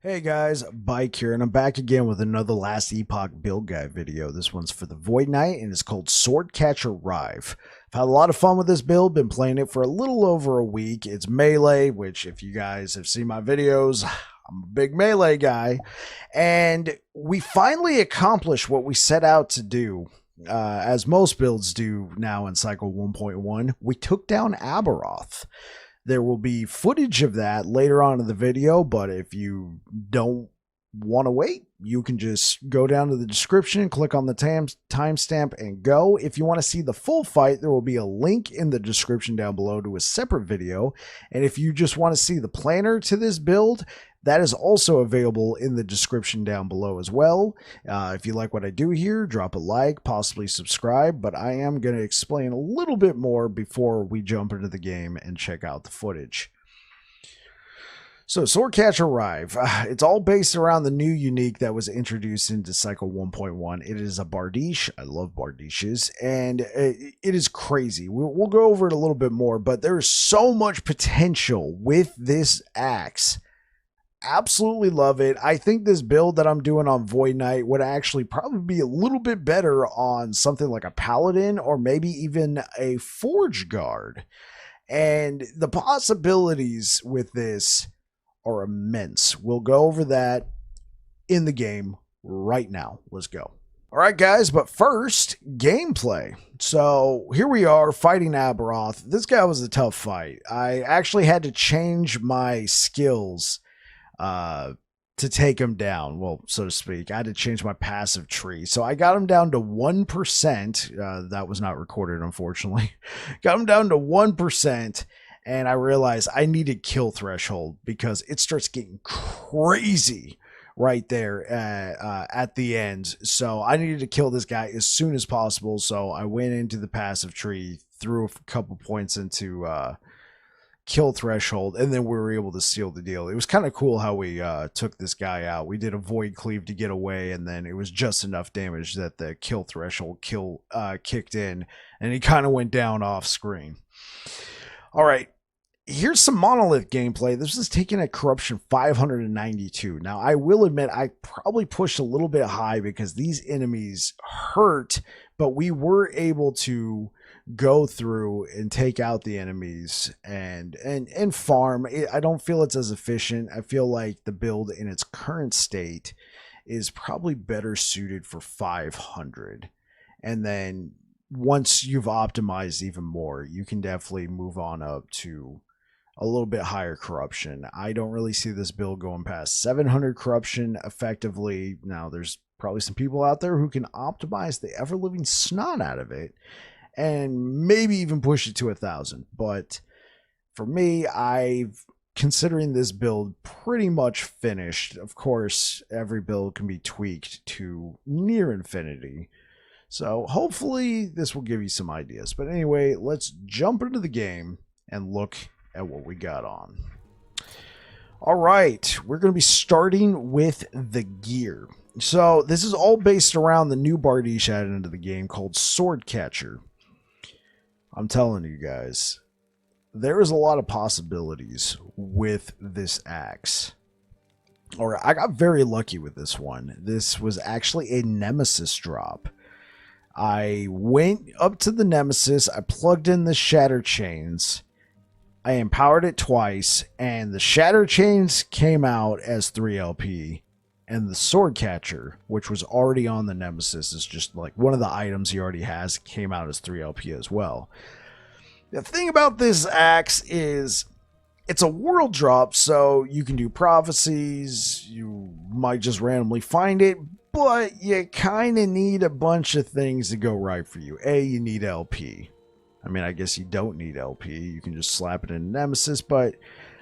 Hey guys, Bike here, and I'm back again with another Last Epoch build guide video. This one's for the Void Knight, and it's called Swordcatcher Rive. I've had a lot of fun with this build, been playing it for a little over a week. It's melee, which if you guys have seen my videos, I'm a big melee guy. And we finally accomplished what we set out to do. As most builds do now in Cycle 1.1, we took down Aberroth. There will be footage of that later on in the video, but if you don't want to wait, you can just go down to the description, click on the timestamp, and go. If you want to see the full fight, there will be a link in the description down below to a separate video. And if you just want to see the planner to this build, that is also available in the description down below as well. If you like what I do here, drop a like, possibly subscribe, but I am going to explain a little bit more before we jump into the game and check out the footage. So Swordcatcher Rive, it's all based around the new unique that was introduced into Cycle 1.1. It is a Bardiche. I love Bardiches, and it is crazy. We'll go over it a little bit more, but there's so much potential with this axe. Absolutely love it. I think this build that I'm doing on Void Knight would actually probably be a little bit better on something like a Paladin or maybe even a Forge Guard. And the possibilities with this are immense. We'll go over that in the game right now. Let's go. All right, guys, but first, gameplay. So here we are fighting Aberroth. This guy was a tough fight. I actually had to change my skills to take him down, well, so to speak. I had to change my passive tree. So I got him down to 1%. That was not recorded, unfortunately. Got him down to 1%. And I realized I needed kill threshold because it starts getting crazy right there at the end. So I needed to kill this guy as soon as possible. So I went into the passive tree, threw a couple points into kill threshold, and then we were able to seal the deal. It was kind of cool how we took this guy out. We did a void cleave to get away, and then it was just enough damage that the kill threshold kicked in, and he kind of went down off screen. All right. Here's some monolith gameplay. This is taking a corruption 592. Now, I will admit I probably pushed a little bit high because these enemies hurt, but we were able to go through and take out the enemies and farm. I don't feel it's as efficient. I feel like the build in its current state is probably better suited for 500. And then once you've optimized even more, you can definitely move on up to a little bit higher corruption. I don't really see this build going past 700 corruption effectively. Now, there's probably some people out there who can optimize the ever-living snot out of it and maybe even push it to 1,000. But for me, I've considering this build pretty much finished. Of course, every build can be tweaked to near infinity. So hopefully this will give you some ideas. But anyway, let's jump into the game and look at what we got on. All right, we're going to be starting with the gear. So this is all based around the new Bardiche added into the game called Swordcatcher. I'm telling you guys, there is a lot of possibilities with this axe. All right, I got very lucky with this one. This was actually a Nemesis drop. I went up to the Nemesis, I plugged in the Shatter Chains, I empowered it twice, and the Shatter Chains came out as 3 LP, and the Swordcatcher, which was already on the Nemesis, is just like one of the items he already has, came out as 3 LP as well. The thing about this axe is it's a world drop, so you can do prophecies, you might just randomly find it, but you kind of need a bunch of things to go right for you. A, you need LP. I mean, I guess you don't need LP. You can just slap it in Nemesis, but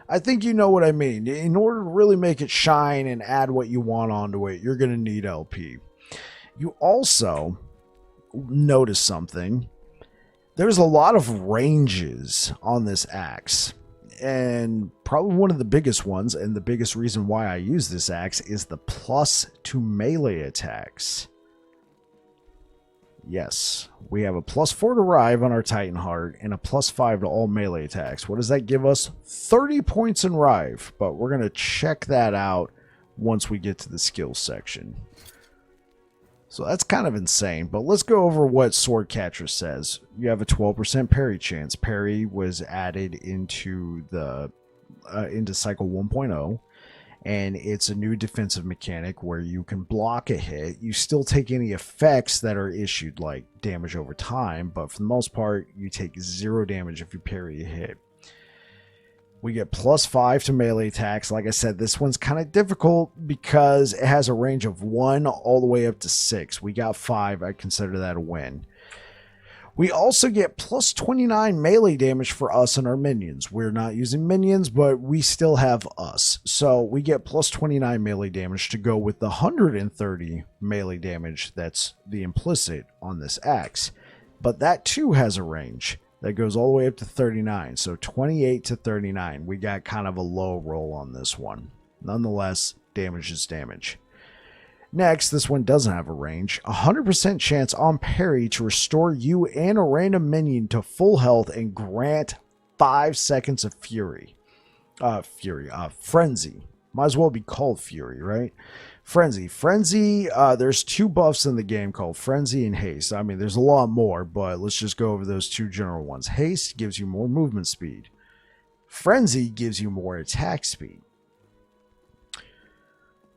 I think you know what I mean. In order to really make it shine and add what you want onto it, you're going to need LP. You also notice something. There's a lot of ranges on this axe. And probably one of the biggest ones, and the biggest reason why I use this axe, is the plus to melee attacks. Yes, we have a +4 to Rive on our Titan Heart and a +5 to all melee attacks. What does that give us? 30 points in Rive, but we're going to check that out once we get to the skills section. So that's kind of insane, but let's go over what Swordcatcher says. You have a 12% parry chance. Parry was added into the into Cycle 1.0, and it's a new defensive mechanic where you can block a hit. You still take any effects that are issued, like damage over time, but for the most part, you take 0 damage if you parry a hit. We get +5 to melee attacks. Like I said, this one's kind of difficult because it has a range of 1 all the way up to 6. We got 5. I consider that a win. We also get +29 melee damage for us and our minions. We're not using minions, but we still have us. So we get +29 melee damage to go with the 130 melee damage that's the implicit on this axe. But that too has a range that goes all the way up to 39. So 28 to 39. We got kind of a low roll on this one. Nonetheless, damage is damage. Next, this one doesn't have a range. 100% chance on parry to restore you and a random minion to full health and grant 5 seconds of frenzy. Might as well be called fury, right? Frenzy. There's 2 buffs in the game called Frenzy and Haste. I mean, there's a lot more, but let's just go over those 2 general ones. Haste gives you more movement speed. Frenzy gives you more attack speed.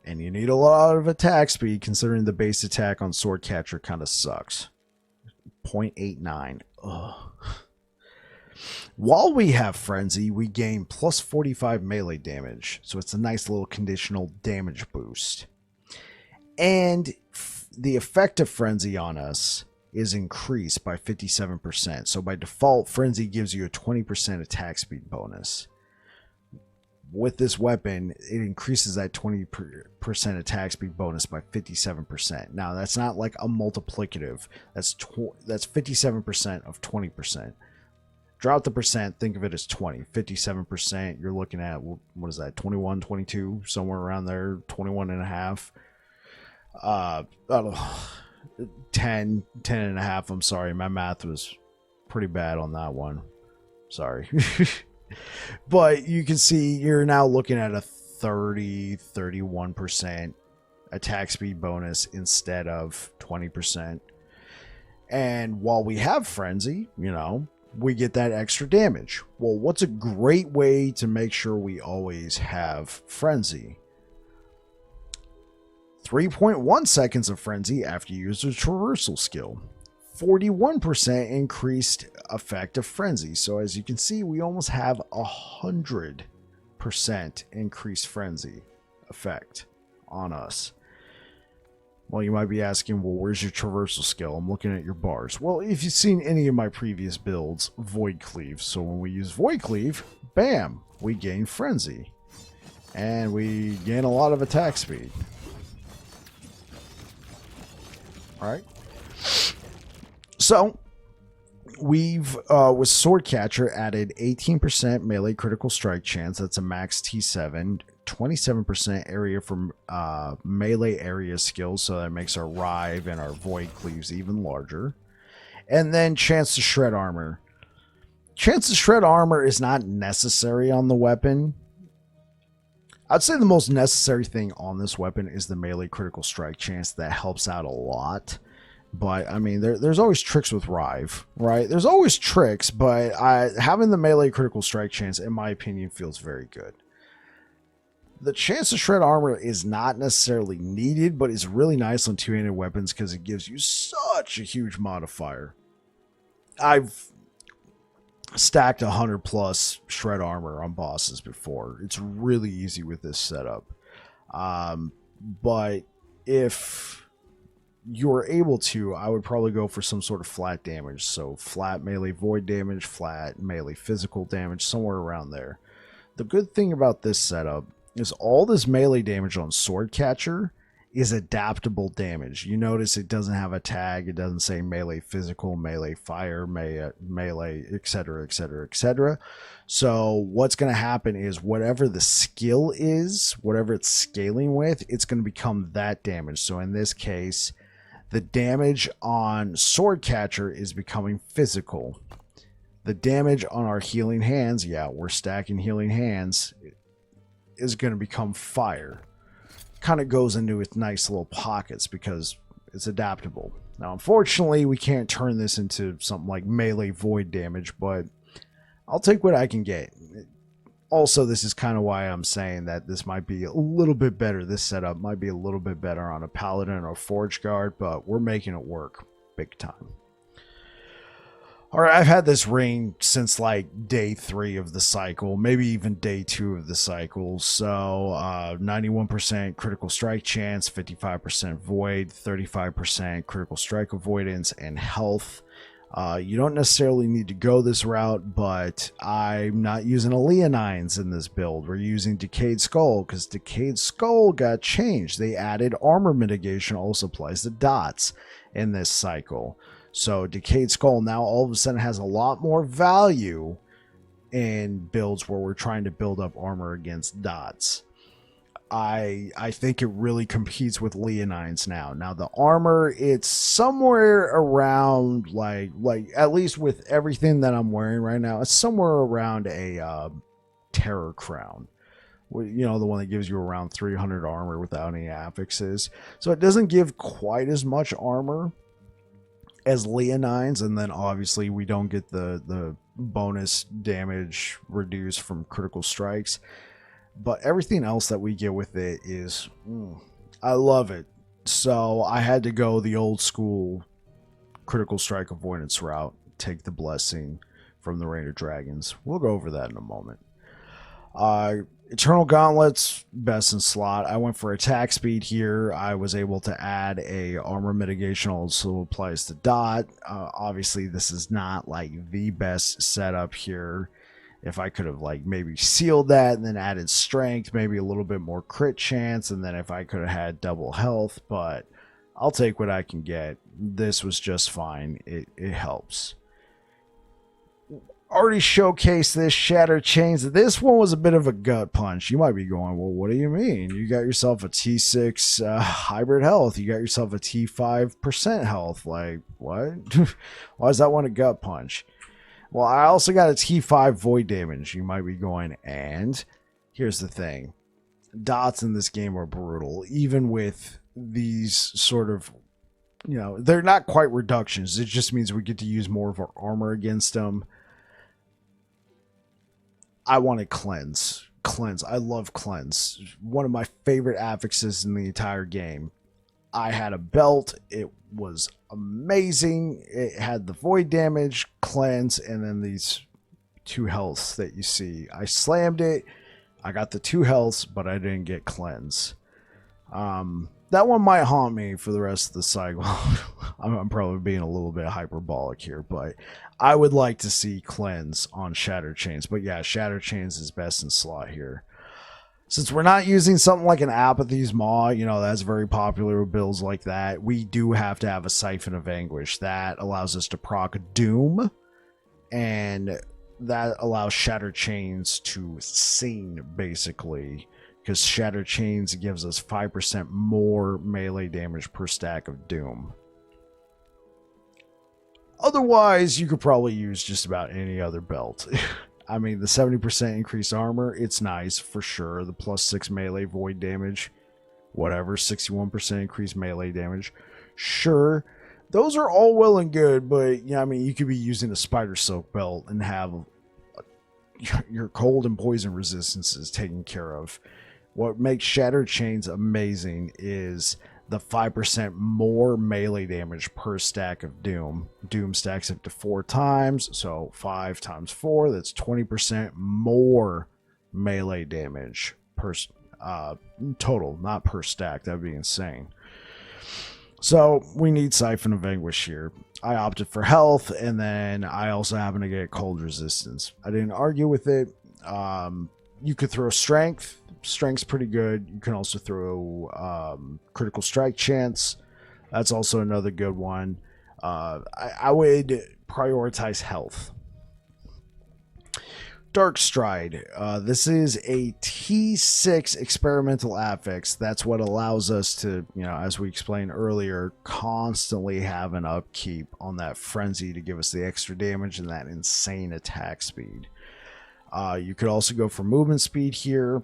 And you need a lot of attack speed considering the base attack on Swordcatcher kind of sucks. 0.89. Ugh. While we have Frenzy, we gain +45 melee damage. So it's a nice little conditional damage boost. And the effect of Frenzy on us is increased by 57%. So by default, Frenzy gives you a 20% attack speed bonus. With this weapon, it increases that 20% attack speed bonus by 57%. Now, that's not like a multiplicative. That's 57% of 20%. Drop the percent, think of it as 20. 57%, you're looking at, what is that, 21, 22, somewhere around there, 21 and a half. I don't know, 10 and a half. I'm sorry, my math was pretty bad on that one. Sorry. But you can see you're now looking at a 31% attack speed bonus instead of 20%. And while we have Frenzy, we get that extra damage. Well, what's a great way to make sure we always have Frenzy? 3.1 seconds of Frenzy after you use the traversal skill. 41% increased effect of Frenzy. So as you can see, we almost have 100% increased Frenzy effect on us. Well, you might be asking, well, where's your traversal skill? I'm looking at your bars. Well, if you've seen any of my previous builds, Void Cleave. So when we use Void Cleave, bam, we gain Frenzy. And we gain a lot of attack speed. Alright. So, we've, with Swordcatcher, added 18% melee critical strike chance. That's a max T7. 27% area from melee area skills, so that makes our Rive and our Void Cleaves even larger. And then chance to shred armor. Chance to shred armor is not necessary on the weapon. I'd say the most necessary thing on this weapon is the melee critical strike chance. That helps out a lot. But, I mean, there's always tricks with Rive, right? There's always tricks, but having the melee critical strike chance, in my opinion, feels very good. The chance to shred armor is not necessarily needed, but it's really nice on two-handed weapons because it gives you such a huge modifier. I've stacked 100 plus shred armor on bosses before. It's really easy with this setup. But if you're able to, I would probably go for some sort of flat damage. So flat melee void damage, flat melee physical damage, somewhere around there. The good thing about this setup is all this melee damage on Swordcatcher is adaptable damage. You notice it doesn't have a tag. It doesn't say melee physical, melee fire, melee, etc., etc., etc. So what's going to happen is whatever the skill is, whatever it's scaling with, it's going to become that damage. So in this case, the damage on Swordcatcher is becoming physical. The damage on our healing hands, yeah, we're stacking healing hands, is going to become fire. kind of goes into its nice little pockets because it's adaptable. Now, unfortunately, we can't turn this into something like melee void damage, but I'll take what I can get. Also, this is kind of why I'm saying that this might be a little bit better. This setup might be a little bit better on a Paladin or Forge Guard, but we're making it work big time. All right, I've had this ring since like day 3 of the cycle, maybe even day 2 of the cycle. So 91% critical strike chance, 55% void, 35% critical strike avoidance, and health. You don't necessarily need to go this route, but I'm not using a Leonines in this build. We're using Decayed Skull because Decayed Skull got changed. They added armor mitigation, also applies to dots in this cycle. So Decayed Skull now all of a sudden has a lot more value in builds where we're trying to build up armor against dots. I think it really competes with Leonines now. Now the armor, it's somewhere around like at least with everything that I'm wearing right now, it's somewhere around a Terror Crown. You know, the one that gives you around 300 armor without any affixes. So it doesn't give quite as much armor as Leonines, and then obviously we don't get the bonus damage reduced from critical strikes, but everything else that we get with it is I love it. So I had to go the old school critical strike avoidance route, take the blessing from the Reign of Dragons. We'll go over that in a moment. Eternal Gauntlets, best in slot. I went for attack speed here. I was able to add a armor mitigation, also applies to dot. Obviously, this is not like the best setup here. If I could have like maybe sealed that and then added strength, maybe a little bit more crit chance, and then if I could have had double health, but I'll take what I can get. This was just fine. It helps. Already showcased this Shattered Chains. This one was a bit of a gut punch. You might be going, well, what do you mean? You got yourself a T6 hybrid health. You got yourself a T5% health. Like, what? Why is that one a gut punch? Well, I also got a T5 void damage. You might be going, and here's the thing. Dots in this game are brutal. Even with these sort of, you know, they're not quite reductions. It just means we get to use more of our armor against them. I want to cleanse. I love cleanse. One of my favorite affixes in the entire game. I had a belt. It was amazing. It had the void damage, cleanse, and then these 2 healths that you see. I slammed it. I got the 2 healths, but I didn't get cleanse. That one might haunt me for the rest of the cycle. I'm probably being a little bit hyperbolic here, but I would like to see cleanse on Shattered Chains. But yeah, Shattered Chains is best in slot here. Since we're not using something like an Apathy's Maw, you know, that's very popular with builds like that, we do have to have a Siphon of Anguish. That allows us to proc Doom, and that allows Shattered Chains to sing, basically, because Shattered Chains gives us 5% more melee damage per stack of Doom. Otherwise, you could probably use just about any other belt. I mean, the 70% increased armor, it's nice for sure. The +6 melee void damage, whatever, 61% increased melee damage. Sure, those are all well and good, but yeah, I mean, you could be using a Spider Silk belt and have your cold and poison resistances taken care of. What makes Shattered Chains amazing is the 5% more melee damage per stack of Doom. Doom stacks up to 4 times, so 5 times 4, that's 20% more melee damage per total, not per stack. That'd be insane. So we need Siphon of Anguish here. I opted for health, and then I also happen to get cold resistance. I didn't argue with it. You could throw strength. Strength's pretty good. You can also throw critical strike chance. That's also another good one. I would prioritize health. Dark Stride. This is a T6 experimental affix. That's what allows us to, you know, as we explained earlier, constantly have an upkeep on that frenzy to give us the extra damage and that insane attack speed. You could also go for movement speed here.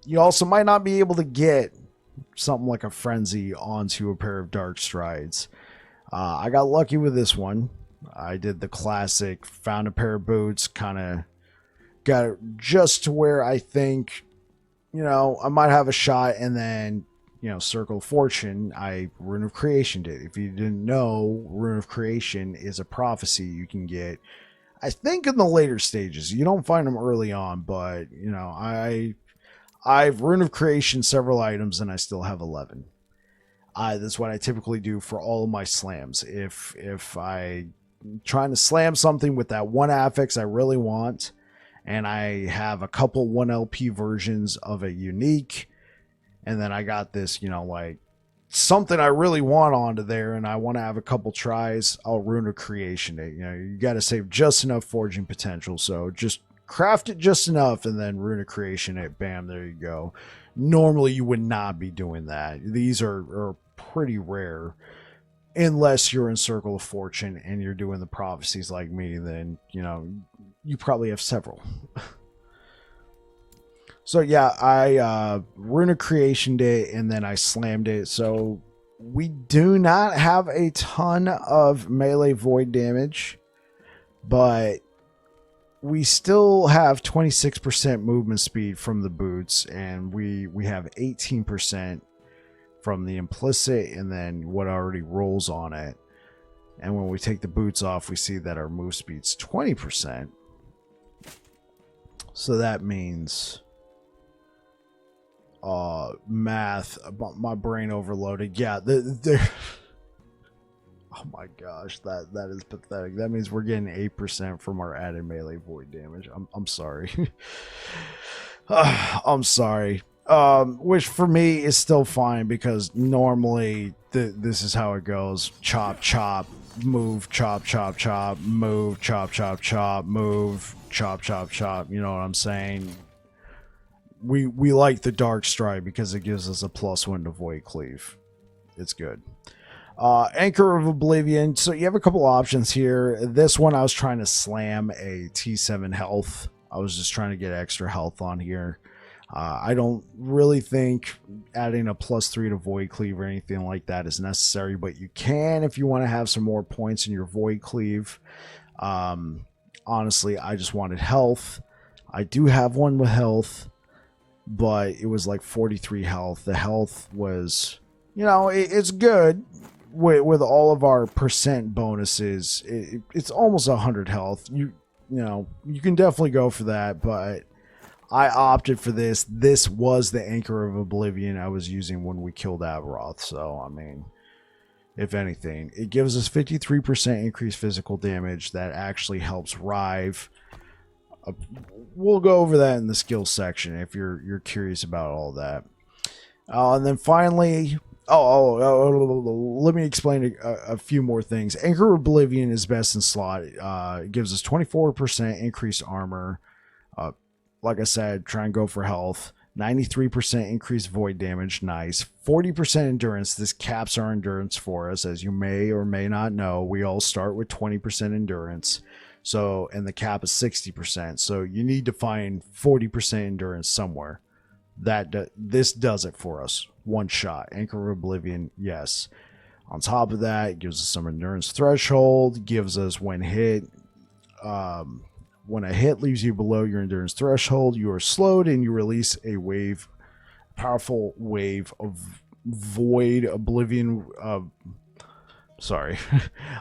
You also might not be able to get something like a Frenzy onto a pair of Dark Strides. I got lucky with this one. I did the classic, found a pair of boots, kind of got it just to where I think, I might have a shot, and then, Circle of Fortune, Rune of Creation did. If you didn't know, Rune of Creation is a prophecy you can get, I think, in the later stages. You don't find them early on, but, I've Rune of Creation several items, and I still have 11. That's what I typically do for all of my slams. If I trying to slam something with that one affix I really want, and I have a couple 1LP versions of a unique, and then I got this, like something I really want onto there, and I want to have a couple tries, I'll Rune of Creation it. You got to save just enough forging potential, so just craft it just enough, and then Rune of Creation it. Bam, there you go. Normally you would not be doing that. These are pretty rare, unless you're in Circle of Fortune and you're doing the prophecies like me. Then you probably have several. So yeah, I Rune of Creation it, and then I slammed it. So we do not have a ton of melee void damage, but we still have 26% movement speed from the boots, and we have 18% from the implicit, and then what already rolls on it. And when we take the boots off, we see that our move speed's 20%. So that means math, my brain overloaded. Yeah, oh my gosh, that is pathetic. That means we're getting 8% from our added melee void damage. I'm sorry. I'm sorry. Which for me is still fine, because normally this is how it goes. Chop, chop, move, chop, chop, chop, move, chop, chop, chop, move, chop, chop, chop. You know what I'm saying? We like the Dark Stride because it gives us a +1 to Void Cleave. It's good. Anchor of Oblivion. So you have a couple options here. This one I was trying to slam a T7 health. I was just trying to get extra health on here. I don't really think adding a +3 to Void Cleave or anything like that is necessary, but you can if you want to have some more points in your Void Cleave. Honestly, I just wanted health. I do have one with health, but it was like 43 health. The health was, it's good with all of our percent bonuses. It's almost 100 health. You can definitely go for that, but I opted for this. This was the Anchor of Oblivion I was using when we killed Aberroth. So, I mean, if anything, it gives us 53% increased physical damage. That actually helps Rive. We'll go over that in the skills section if you're curious about all that. And then finally, let me explain a few more things. Anchor of Oblivion is best in slot. It gives us 24% increased armor. Like I said, try and go for health. 93% increased void damage. Nice. 40% endurance. This caps our endurance for us. As you may or may not know, we all start with 20% endurance. So, and the cap is 60%. So you need to find 40% endurance somewhere. This does it for us. One shot. Anchor of Oblivion, yes. On top of that, it gives us some endurance threshold. Gives us when hit. When a hit leaves you below your endurance threshold, you are slowed and you release a powerful wave of void oblivion.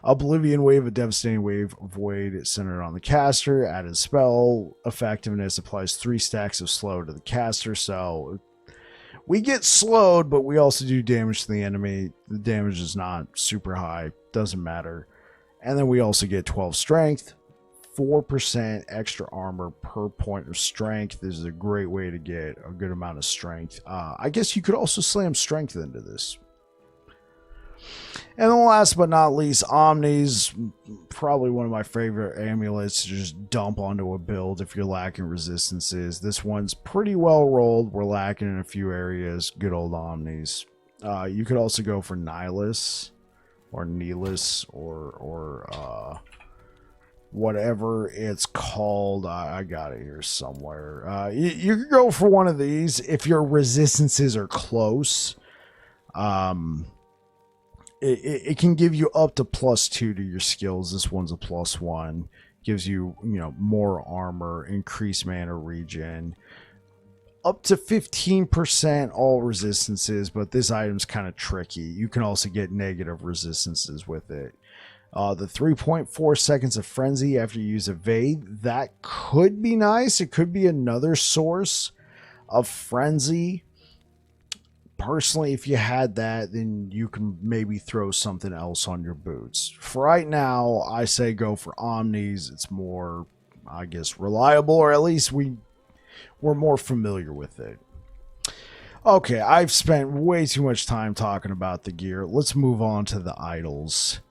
Oblivion wave, a devastating wave of void centered on the caster. Added spell effectiveness applies 3 stacks of slow to the caster. So we get slowed, but we also do damage to the enemy. The damage is not super high, doesn't matter. And then we also get 12 strength. 4% extra armor per point of strength. This is a great way to get a good amount of strength. I guess you could also slam strength into this. And then last but not least, Omni's probably one of my favorite amulets to just dump onto a build if you're lacking resistances. This one's pretty well rolled. We're lacking in a few areas. Good old Omnis. You could also go for Nihilus or Nihilus or whatever it's called. I got it here somewhere. You can go for one of these if your resistances are close. It can give you up to +2 to your skills. This one's a +1. Gives you, more armor, increased mana regen, up to 15% all resistances, but this item's kind of tricky. You can also get negative resistances with it. The 3.4 seconds of frenzy after you use evade, that could be nice. It could be another source of frenzy. Personally, if you had that, then you can maybe throw something else on your boots. For right now, I say go for Omnis. It's more, I guess, reliable, or at least we're more familiar with it. Okay, I've spent way too much time talking about the gear. Let's move on to the idols.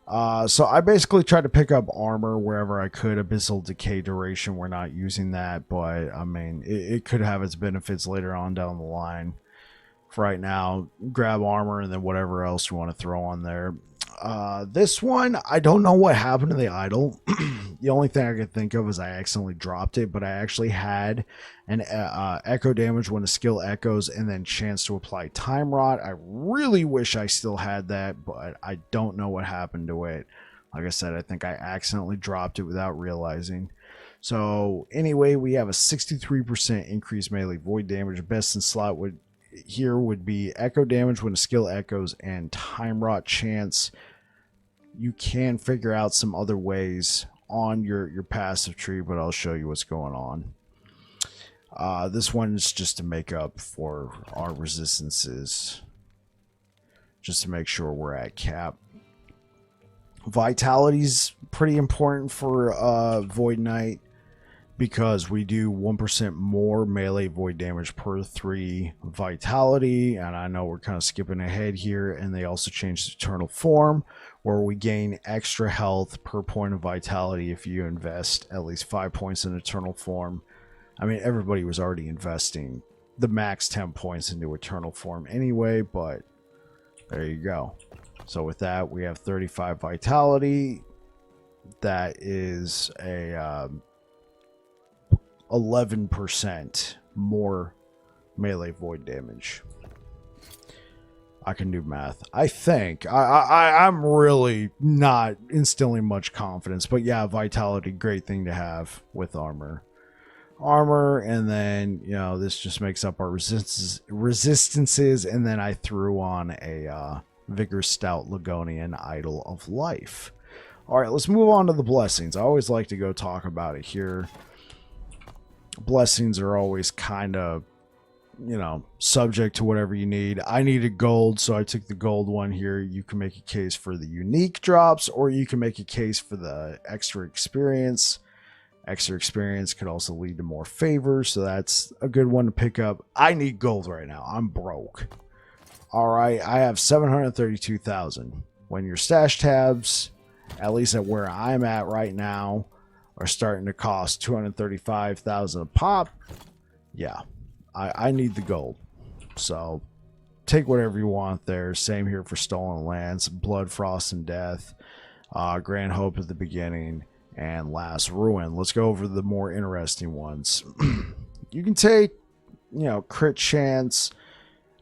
So I basically tried to pick up armor wherever I could. Abyssal Decay Duration, we're not using that, but I mean, it could have its benefits later on down the line. For right now, grab armor and then whatever else you want to throw on there. This one, I don't know what happened to the idol. The only thing I could think of is I accidentally dropped it, but I actually had an echo damage when a skill echoes and then chance to apply time rot. I really wish I still had that, but I don't know what happened to it. Like I said, I think I accidentally dropped it without realizing. So anyway, we have a 63% increased melee void damage. Best in slot would be echo damage when a skill echoes and time rot chance. You can figure out some other ways on your passive tree, but I'll show you what's going on. This one is just to make up for our resistances, just to make sure we're at cap. Vitality's pretty important for Void Knight, because we do 1% more melee void damage per 3 vitality. And I know we're kind of skipping ahead here, and they also changed Eternal Form, where we gain extra health per point of vitality if you invest at least 5 points in Eternal Form. I mean, everybody was already investing the max 10 points into Eternal Form anyway, but there you go. So with that, we have 35 vitality. That is a 11% more melee void damage. I can do math. I think. I'm really not instilling much confidence, but yeah, vitality, great thing to have with armor. And then, this just makes up our resistances, and then I threw on a Vigor Stout Ligonian Idol of Life. Alright, let's move on to the blessings. I always like to go talk about it here. Blessings are always kind of, subject to whatever you need. I needed gold, so I took the gold one here. You can make a case for the unique drops, or you can make a case for the extra experience. Extra experience could also lead to more favors, so that's a good one to pick up. I need gold right now. I'm broke. All right, I have 732,000. When your stash tabs, at least at where I'm at right now, are starting to cost 235,000 a pop, yeah, I need the gold. So take whatever you want there. Same here for Stolen Lands, Blood, Frost, and Death, Grand Hope at the beginning, and Last Ruin. Let's go over the more interesting ones. You can take, crit chance.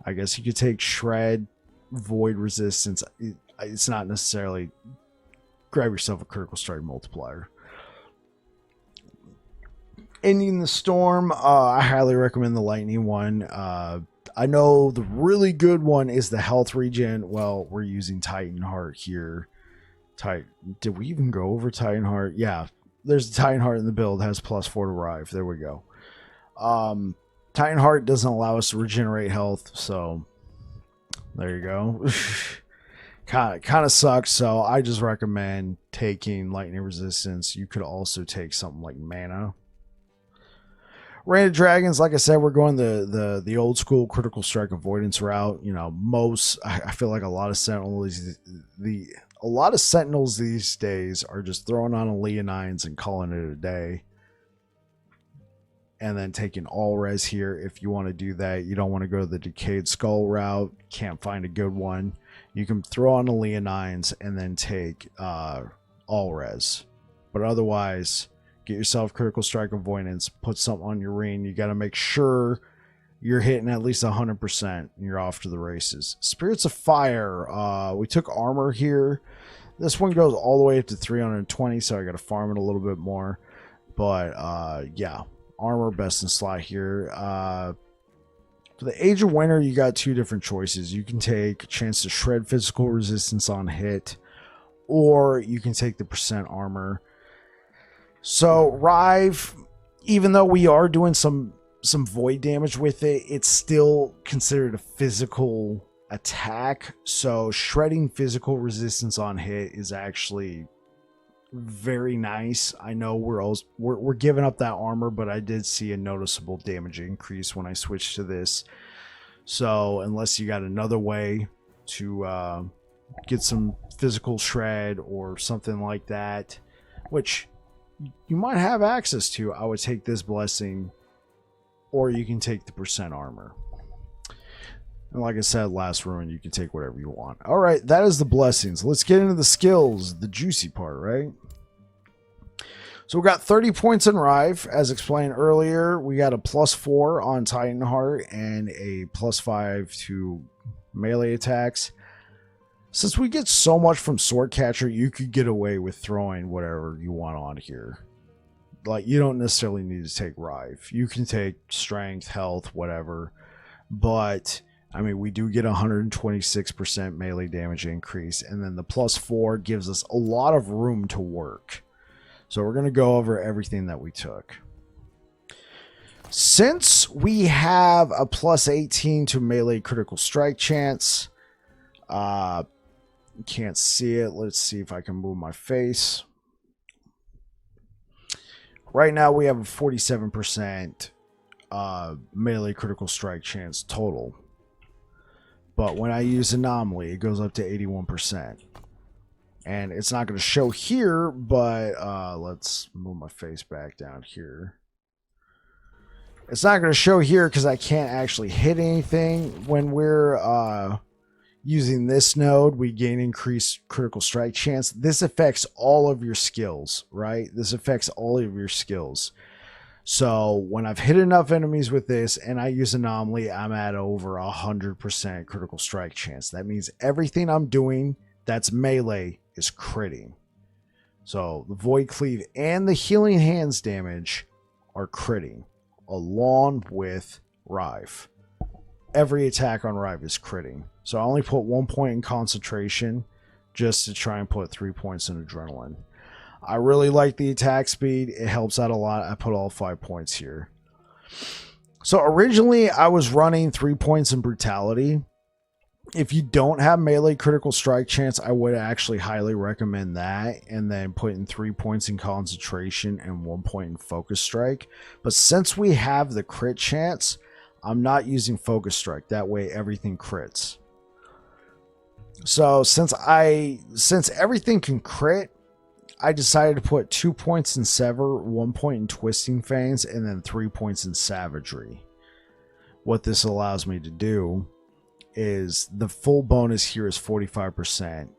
I guess you could take Shred, Void Resistance. It's not necessarily grab yourself a Critical Strike multiplier. Ending the Storm, I highly recommend the Lightning one. I know the really good one is the health regen. Well, we're using Titan Heart here. Did we even go over Titan Heart? Yeah, there's a Titan Heart in the build. It has +4 to Rive. There we go. Titan Heart doesn't allow us to regenerate health, so there you go. kind of sucks, so I just recommend taking Lightning Resistance. You could also take something like Mana. Reign of Dragons, like I said, we're going the old school Critical Strike avoidance route. I feel like a lot of Sentinels these days are just throwing on a Leonines and calling it a day. And then taking all res here if you want to do that. You don't want to go the Decayed Skull route. Can't find a good one. You can throw on the Leonines and then take all res. But otherwise, get yourself critical strike avoidance, put something on your ring. You got to make sure you're hitting at least 100% and you're off to the races. Spirits of Fire. We took armor here. This one goes all the way up to 320, so I got to farm it a little bit more. But yeah, armor best in slot here. For the Age of Winter, you got two different choices. You can take a chance to shred physical resistance on hit, or you can take the percent armor. So Rive, even though we are doing some void damage with it, it's still considered a physical attack. So shredding physical resistance on hit is actually very nice. I know we're giving up that armor, but I did see a noticeable damage increase when I switched to this. So unless you got another way to get some physical shred or something like that, which you might have access to, I would take this blessing, or you can take the percent armor. And like I said, last ruin, you can take whatever you want. All right, that is the blessings. Let's get into the skills, the juicy part, right? So we got 30 points in Rive, as explained earlier. We got a +4 on Titanheart and a +5 to melee attacks. Since we get so much from Swordcatcher, you could get away with throwing whatever you want on here. Like, you don't necessarily need to take Rive. You can take strength, health, whatever. But I mean, we do get 126% melee damage increase, and then the +4 gives us a lot of room to work. So we're going to go over everything that we took. Since we have a +18 to melee critical strike chance, can't see it. Let's see if I can move my face. Right now we have a 47% melee critical strike chance total. But when I use Anomaly, it goes up to 81%. And it's not going to show here, but let's move my face back down here. It's not going to show here because I can't actually hit anything. When we're using this node, we gain increased critical strike chance. This affects all of your skills, right? This affects all of your skills. So when I've hit enough enemies with this and I use Anomaly, I'm at over 100% critical strike chance. That means everything I'm doing that's melee is critting. So the Void Cleave and the Healing Hands damage are critting along with Rive. Every attack on Rive is critting. So I only put 1 point in concentration just to try and put 3 points in adrenaline. I really like the attack speed. It helps out a lot. I put all 5 points here. So originally I was running 3 points in brutality. If you don't have melee critical strike chance, I would actually highly recommend that, and then putting 3 points in concentration and 1 point in focus strike. But since we have the crit chance, I'm not using focus strike. That way everything crits. So since everything can crit, I decided to put 2 points in Sever, 1 point in Twisting Fangs, and then 3 points in Savagery. What this allows me to do is the full bonus here is 45%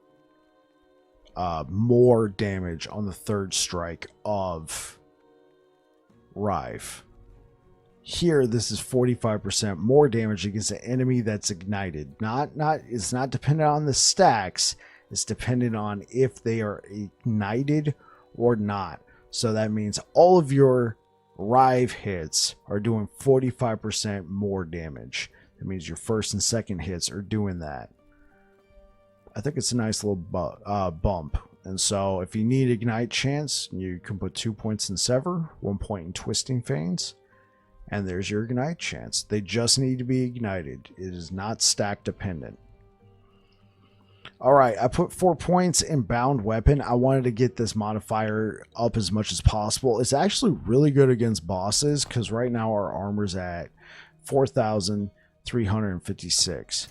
more damage on the third strike of Rive. Here, this is 45% more damage against an enemy that's ignited. It's not dependent on the stacks. It's dependent on if they are ignited or not. So that means all of your Rive hits are doing 45% more damage. That means your first and second hits are doing that. I think it's a nice little bump. And so if you need Ignite chance, you can put 2 points in Sever, 1 point in Twisting Fangs, and there's your Ignite chance. They just need to be ignited. It is not stack dependent. All right, I put 4 points in Bound Weapon. I wanted to get this modifier up as much as possible. It's actually really good against bosses because right now our armor's at 4,356.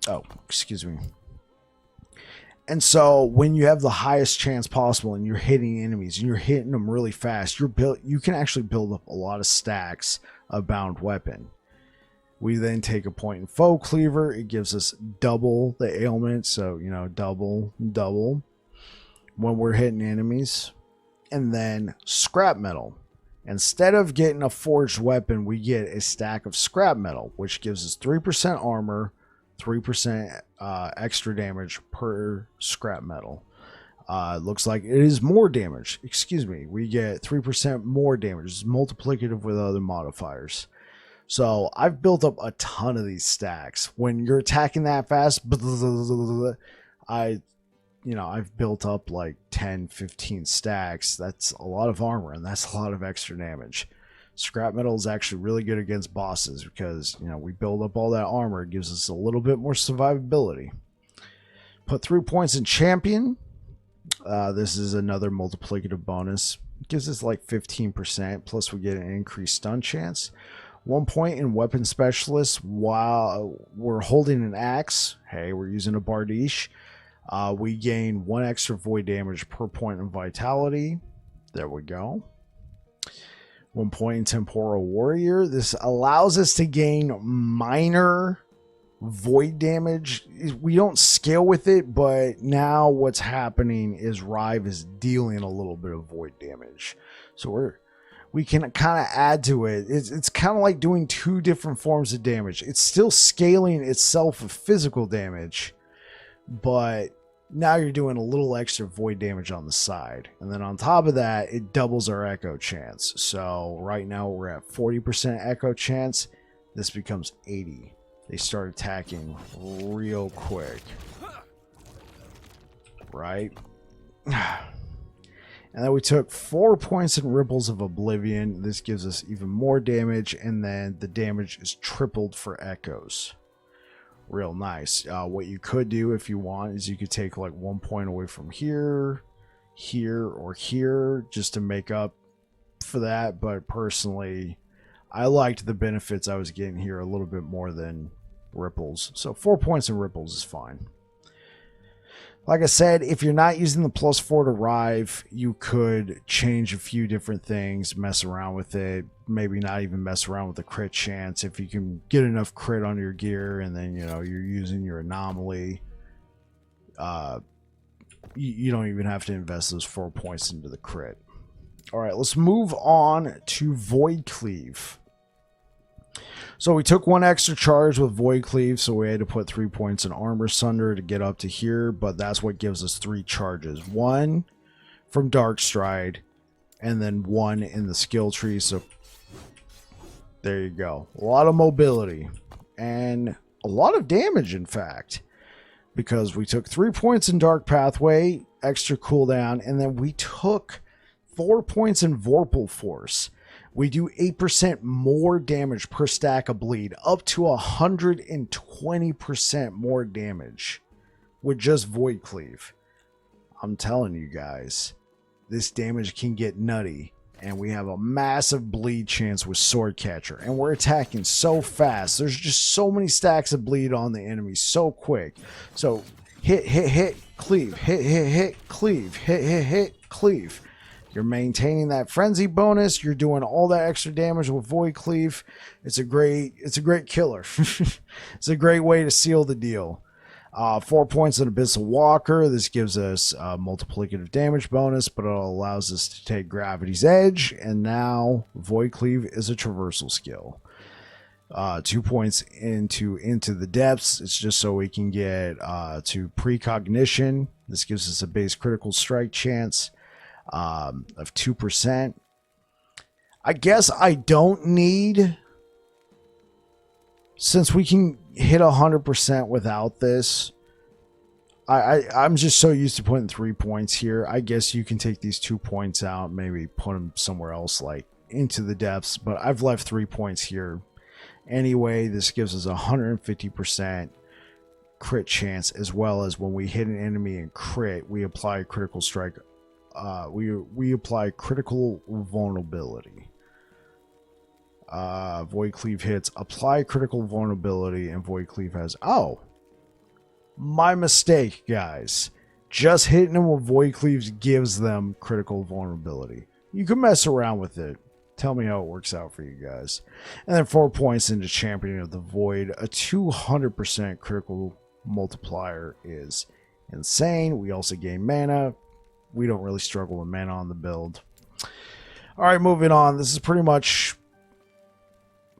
Oh, excuse me. And so when you have the highest chance possible and you're hitting enemies and you're hitting them really fast, you can actually build up a lot of stacks of Bound Weapon. We then take a point in Foe Cleaver. It gives us double the ailment. So, double. when we're hitting enemies. And then scrap metal. Instead of getting a forged weapon, we get a stack of scrap metal, which gives us 3% armor, 3% extra damage per scrap metal. Looks like it is more damage. Excuse me. We get 3% more damage. It's multiplicative with other modifiers. So I've built up a ton of these stacks. When you're attacking that fast, I've built up like 10, 15 stacks. That's a lot of armor, and that's a lot of extra damage. Scrap metal is actually really good against bosses because, we build up all that armor. It gives us a little bit more survivability. Put 3 points in champion. This is another multiplicative bonus. It gives us like 15%, plus we get an increased stun chance. 1 point in weapon specialist while we're holding an axe. Hey, we're using a bardiche. We gain 1 extra void damage per point in vitality. There we go. 1 point in temporal warrior. This allows us to gain minor void damage. We don't scale with it, but now what's happening is Rive is dealing a little bit of void damage. So we can kind of add to it. It's kind of like doing 2 different forms of damage. It's still scaling itself with physical damage, but now you're doing a little extra void damage on the side. And then on top of that, it doubles our echo chance. So right now we're at 40% echo chance. This becomes 80. They start attacking real quick. Right? And then we took 4 points in Ripples of Oblivion. This gives us even more damage, and then the damage is tripled for echoes. Real nice. What you could do if you want is you could take like 1 point away from here, here, or here just to make up for that. But personally, I liked the benefits I was getting here a little bit more than Ripples. So 4 points in Ripples is fine. Like I said, if you're not using the +4 to Rive, you could change a few different things, mess around with it, maybe not even mess around with the crit chance. If you can get enough crit on your gear and then, you're using your anomaly, you don't even have to invest those 4 points into the crit. All right, let's move on to Void Cleave. So we took 1 extra charge with Void Cleave, so we had to put 3 points in Armor Sunder to get up to here, but that's what gives us 3 charges. 1 from Dark Stride, and then 1 in the skill tree, so there you go. A lot of mobility, and a lot of damage, in fact, because we took 3 points in Dark Pathway, extra cooldown, and then we took 4 points in Vorpal Force. We do 8% more damage per stack of bleed, up to 120% more damage with just Void Cleave. I'm telling you guys, this damage can get nutty, and we have a massive bleed chance with Sword Catcher, and we're attacking so fast. There's just so many stacks of bleed on the enemy so quick. So hit, cleave, hit, cleave, hit, cleave. You're maintaining that frenzy bonus. You're doing all that extra damage with Void Cleave. It's a great killer. It's a great way to seal the deal. 4 points in Abyssal Walker. This gives us a multiplicative damage bonus, but it allows us to take Gravity's Edge. And now Void Cleave is a traversal skill. 2 points into the depths. It's just so we can get to precognition. This gives us a base critical strike chance of 2%. I guess I don't need, since we can hit 100% without this. I'm just so used to putting 3 points here. I guess you can take these 2 points out, maybe put them somewhere else, like into the depths, but I've left 3 points here. Anyway, this gives us 150% crit chance, as well as when we hit an enemy and crit, we apply a critical strike. We apply critical vulnerability. Void Cleave hits, apply critical vulnerability, and Void Cleave has... Oh! My mistake, guys. Just hitting them with Void Cleaves gives them critical vulnerability. You can mess around with it. Tell me how it works out for you guys. And then 4 points into Champion of the Void. A 200% critical multiplier is insane. We also gain mana. we don't really struggle with mana on the build. All right, moving on. This is pretty much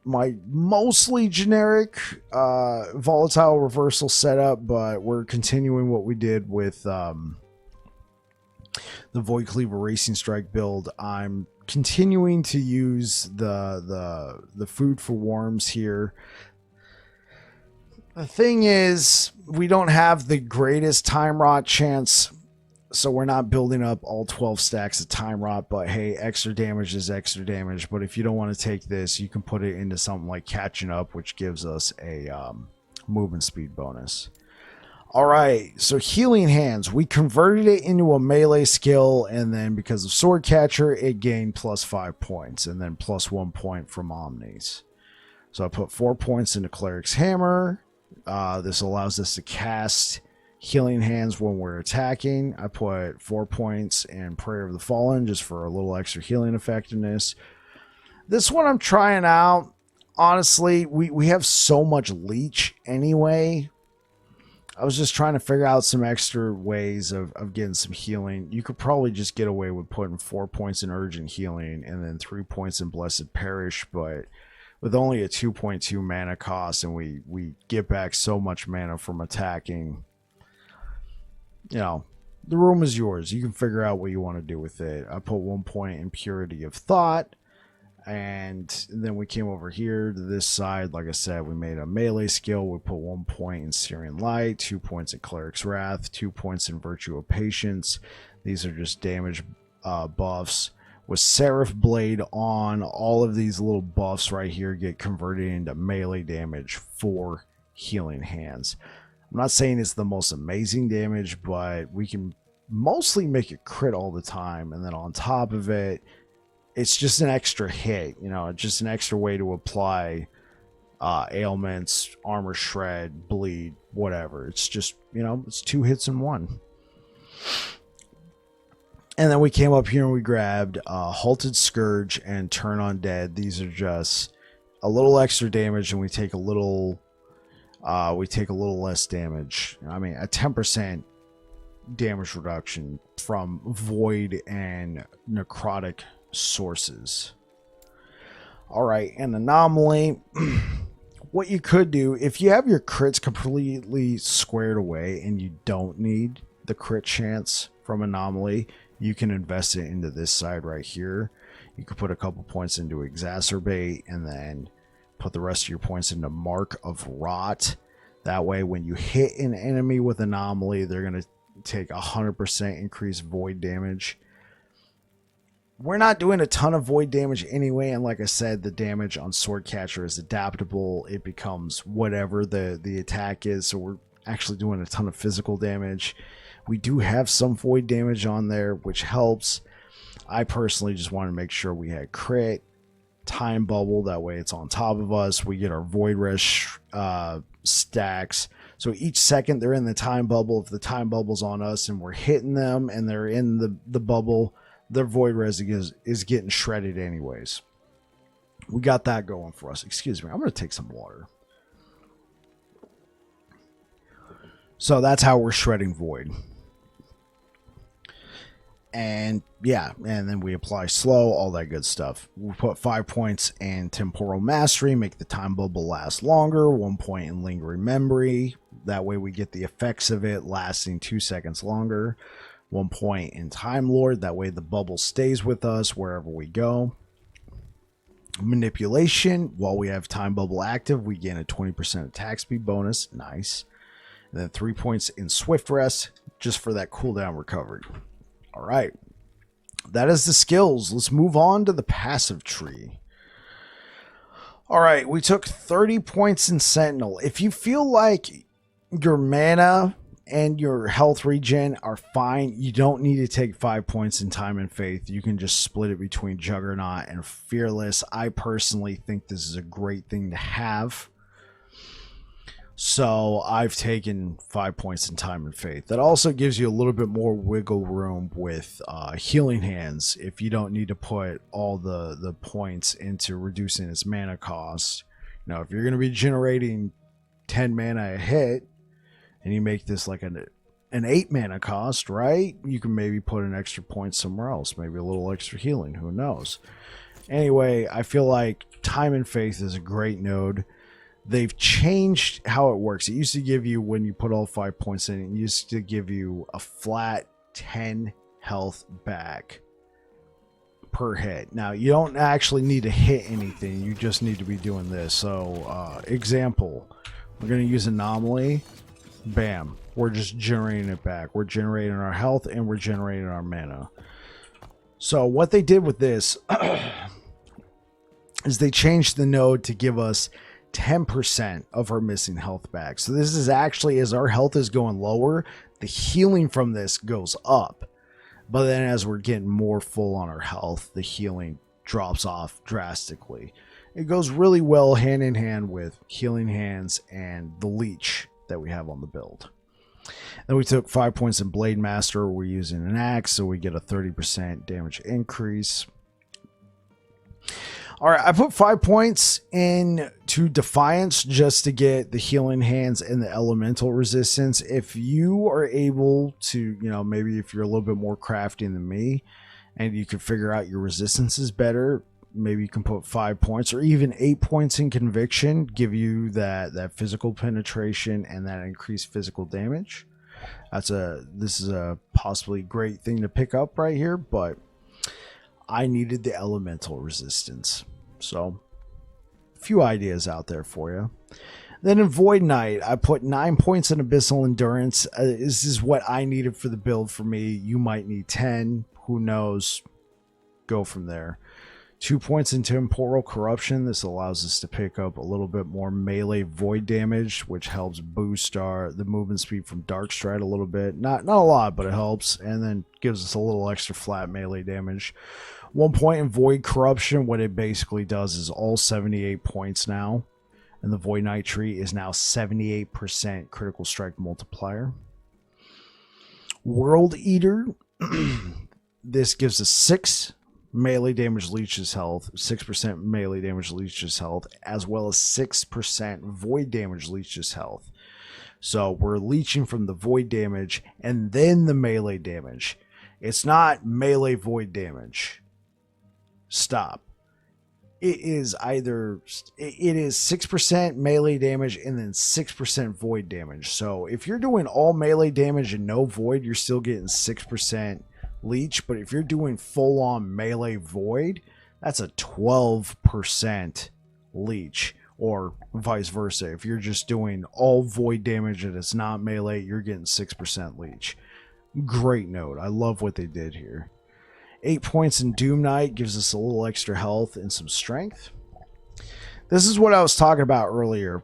my mostly generic volatile reversal setup, but we're continuing what we did with the Void Cleaver Racing Strike build. I'm continuing to use the food for worms here. The thing is, we don't have the greatest time rot chance, so we're not building up all 12 stacks of time rot, but hey, extra damage is extra damage. But if you don't want to take this, you can put it into something like catching up, which gives us a movement speed bonus. All right, so healing hands, we converted it into a melee skill, and then because of sword catcher, it gained +5 points, and then +1 point from omnis. So I put 4 points into cleric's hammer. This allows us to cast healing hands when we're attacking. I put 4 points in Prayer of the Fallen just for a little extra healing effectiveness. This one I'm trying out. Honestly, we have so much leech anyway. I was just trying to figure out some extra ways of getting some healing. You could probably just get away with putting 4 points in urgent healing and then 3 points in blessed perish, but with only a 2.2 mana cost, and we get back so much mana from attacking, you know, the room is yours. You can figure out what you want to do with it. I put 1 point in Purity of Thought, and then we came over here to this side. Like I said, we made a melee skill. We put 1 point in Syrian Light, 2 points in Cleric's Wrath, 2 points in Virtue of Patience. These are just damage buffs. With Seraph Blade on, all of these little buffs right here get converted into melee damage for healing hands. I'm not saying it's the most amazing damage, but we can mostly make it crit all the time. And then on top of it, it's just an extra hit, you know, just an extra way to apply ailments, armor shred, bleed, whatever. It's just, you know, it's 2 hits in 1. And then we came up here and we grabbed Halted Scourge and Turn Undead. These are just a little extra damage, and we take a little less damage. I mean, a 10% damage reduction from void and necrotic sources. All right, and anomaly. What you could do, if you have your crits completely squared away and you don't need the crit chance from anomaly, you can invest it into this side right here. You could put a couple points into exacerbate and then put the rest of your points into Mark of Rot. That way, when you hit an enemy with anomaly, they're going to take 100% increased void damage. We're not doing a ton of void damage anyway, and like I said, the damage on Swordcatcher is adaptable. It becomes whatever the attack is, so we're actually doing a ton of physical damage. We do have some void damage on there, which helps. I personally just want to make sure we had crit, time bubble, that way it's on top of us. We get our void res stacks. So each second they're in the time bubble, if the time bubble's on us and we're hitting them and they're in the bubble, their void res is getting shredded anyways. We got that going for us. Excuse me, I'm going to take some water. So that's how we're shredding void. And yeah, and then we apply slow, all that good stuff. We put 5 points in Temporal Mastery, make the time bubble last longer, 1 point in Lingering Memory. That way we get the effects of it lasting 2 seconds longer. 1 point in Time Lord, that way the bubble stays with us wherever we go. Manipulation, while we have Time Bubble active, we gain a 20% attack speed bonus. Nice. And then 3 points in Swift Rest, just for that cooldown recovery. All right, that is the skills. Let's move on to the passive tree. All right, we took 30 points in Sentinel. If you feel like your mana and your health regen are fine, you don't need to take 5 points in Time and Faith. You can just split it between Juggernaut and Fearless. I personally think this is a great thing to have. So I've taken 5 points in Time and Faith. That also gives you a little bit more wiggle room with Healing Hands if you don't need to put all the points into reducing its mana cost. Now, if you're going to be generating 10 mana a hit and you make this like an an 8 mana cost, right? You can maybe put an extra point somewhere else, maybe a little extra healing, who knows. Anyway, I feel like Time and Faith is a great node. They've changed how it works. It used to give you, when you put all 5 points in, it used to give you a flat 10 health back per hit. Now, you don't actually need to hit anything. You just need to be doing this. So, example, we're going to use Anomaly. Bam. We're just generating it back. We're generating our health and we're generating our mana. So, what they did with this is they changed the node to give us 10% of our missing health back. So this is actually, as our health is going lower, the healing from this goes up. But then as we're getting more full on our health, the healing drops off drastically. It goes really well hand in hand with Healing Hands and the Leech that we have on the build. Then we took 5 points in Blade Master. We're using an axe, so we get a 30% damage increase. All right, I put 5 points into Defiance just to get the Healing Hands and the elemental resistance. If you are able to, you know, maybe if you're a little bit more crafty than me and you can figure out your resistances better, maybe you can put 5 points or even 8 points in Conviction, give you that physical penetration and that increased physical damage. This is a possibly great thing to pick up right here, but I needed the elemental resistance. So, a few ideas out there for you. Then in Void Knight, I put 9 points in Abyssal Endurance. This is what I needed for the build for me. You might need 10. Who knows? Go from there. 2 points in Temporal Corruption. This allows us to pick up a little bit more melee void damage, which helps boost the movement speed from Darkstride a little bit. Not a lot, but it helps. And then gives us a little extra flat melee damage. 1 point in Void Corruption. What it basically does is all 78 points now. And the Void Knight tree is now 78% critical strike multiplier. World Eater. This gives us 6 melee damage leeches health, 6% melee damage leeches health, as well as 6% void damage leeches health. So we're leeching from the void damage and then the melee damage. It's not melee void damage. Stop. It is 6% melee damage and then 6% void damage. So if you're doing all melee damage and no void, you're still getting 6% leech, but if you're doing full-on melee void, that's a 12% leech, or vice versa. If you're just doing all void damage and it's not melee, you're getting 6% leech. Great note. I love what they did here. 8 points in Doom Knight gives us a little extra health and some strength. This is what I was talking about earlier.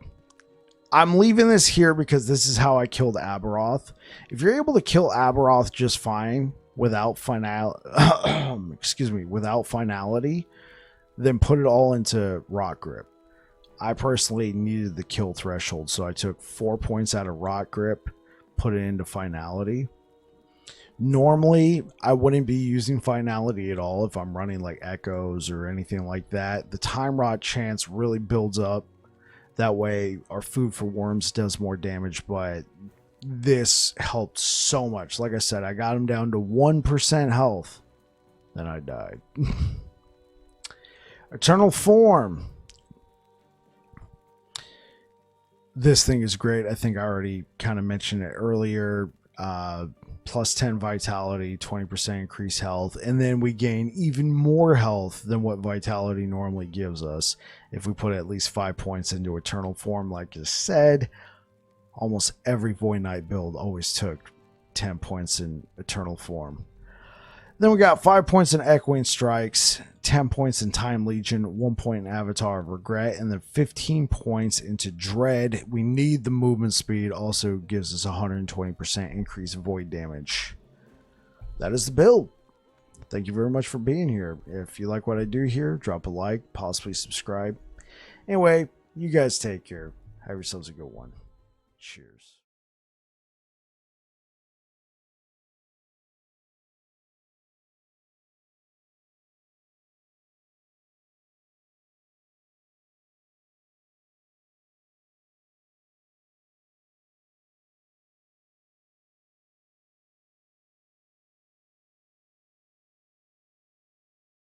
I'm leaving this here because this is how I killed Aberroth. If you're able to kill Aberroth just fine without without finality, then put it all into Rock Grip. I personally needed the kill threshold, so I took 4 points out of Rock Grip, put it into finality. Normally, I wouldn't be using finality at all if I'm running like echoes or anything like that. The time rot chance really builds up. That way, our Food for Worms does more damage, but this helped so much. Like I said, I got him down to 1% health. Then I died. Eternal Form. This thing is great. I think I already kind of mentioned it earlier. Plus 10 vitality, 20% increased health, and then we gain even more health than what vitality normally gives us if we put at least 5 points into Eternal Form. Like I said, almost every Void Knight build always took 10 points in Eternal Form. Then we got 5 points in Echoing Strikes, 10 points in Time Legion, 1 point in Avatar of Regret, and then 15 points into Dread. We need the movement speed, also gives us 120% increase in void damage. That is the build. Thank you very much for being here. If you like what I do here, drop a like, possibly subscribe. Anyway, you guys take care. Have yourselves a good one. Cheers.